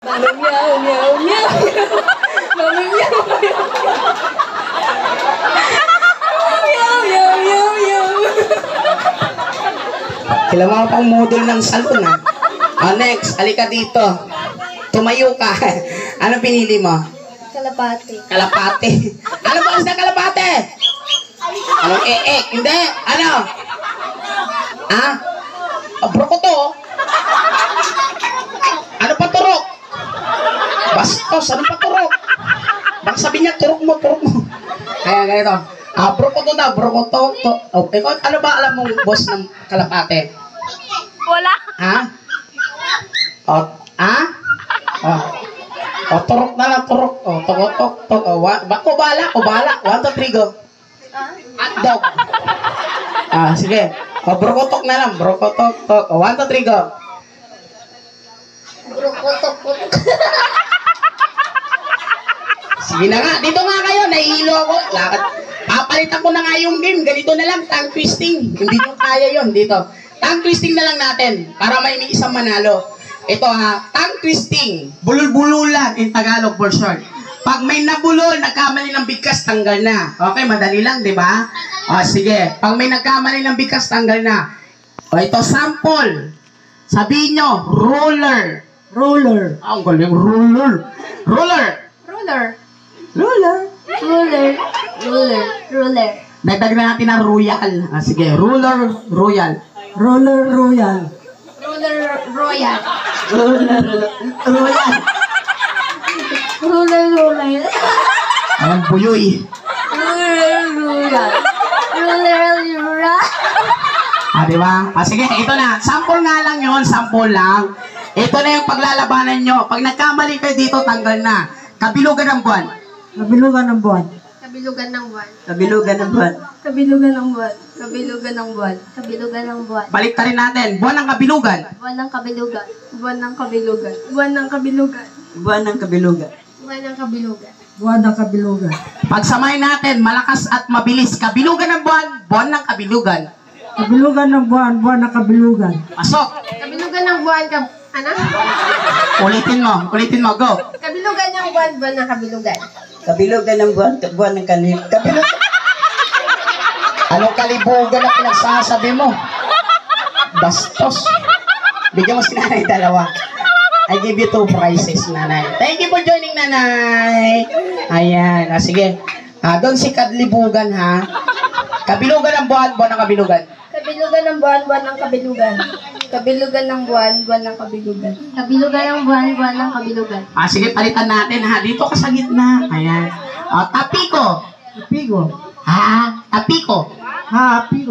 Mama meow, meow, meow. Mama meow, meow, meow, meow, meow. Kailangan mo pang model ng salon, ha? Next, alika dito. Tumayo ka. Ano pinili mo? Kalapati. Kalapate. Ano ba sa kalapate? Anong Hindi. Ano? Ha? Brokoto. Ano pa turok? Bastos. Ano pa turok? Baka sabi niya, turok mo. Kaya ganito. Brokoto daw. Brokoto. Okay. Ano ba alam mong boss ng kalapate? Wala. Ha? Turok na lang, turok. Tok. Kubala. 1, 2, 3, go. Hotdog. Sige. Brokotok na lang. Brokotok. 1, 2, 3, go. Brokotok. Sige na nga. Dito nga kayo. Nahihilo ako. Lakad. Papalitan ko na nga yung game. Ganito na lang. Tongue twisting. Hindi nyo kaya yun. Dito. Tongue twisting na lang natin. Para may isang manalo. Ito tongue twisting. Bulul-bululan in Tagalog for short. Pag may nabulol, nagkamali ng bigkas, tanggal na. Okay, madali lang, di ba? Sige. Pag may nagkamali ng bigkas, tanggal na. Ito, sample. Sabihin nyo, ruler. Ruler. Ang galing, ruler. Ruler. Ruler. Dagdag na natin ang royal. Sige, ruler, royal. Ruler, royal. Royal. Ayan, buyoy. Ruler. Diba? Sige, ito na. Sample nga lang yun. Sample lang. Ito na yung paglalabanan nyo. Pag nagkamali kayo dito, tanggal na. Kabilugan ng buwan. Kabilugan ng buwan. Balik rin natin. Buwan ng kabilugan. Buwan ng kabilugan. Pagsamahin natin, malakas at mabilis. Kabilugan ng buwan, buwan ng kabilugan. Kabilugan ng buwan ng kabilugan. Pasok. Kabilugan ng buwan, ano? Ulitin mo, go. Kabilugan ng buwan, buwan ng kabilugan. Kabilugan ng buwan ng kabilugan. Anong kalibugan na pinagsasabi mo? Bastos. Bigyan mo si nanay dalawa. I give you 2 prizes, nanay. Thank you for joining, nanay. Ayan. Sige. Doon si Kadlibugan, ha? Kabilugan ng buwan, buwan ng kabilugan. Kabilugan ng buwan, buwan ng kabilugan. Kabilugan ng buwan, buwan ng kabilugan. Kabilugan ng buwan, buwan ng kabilugan. Sige, palitan natin, ha? Dito ka sa gitna. Ayan. Tapiko. Pigo. Tapiko. Pigo.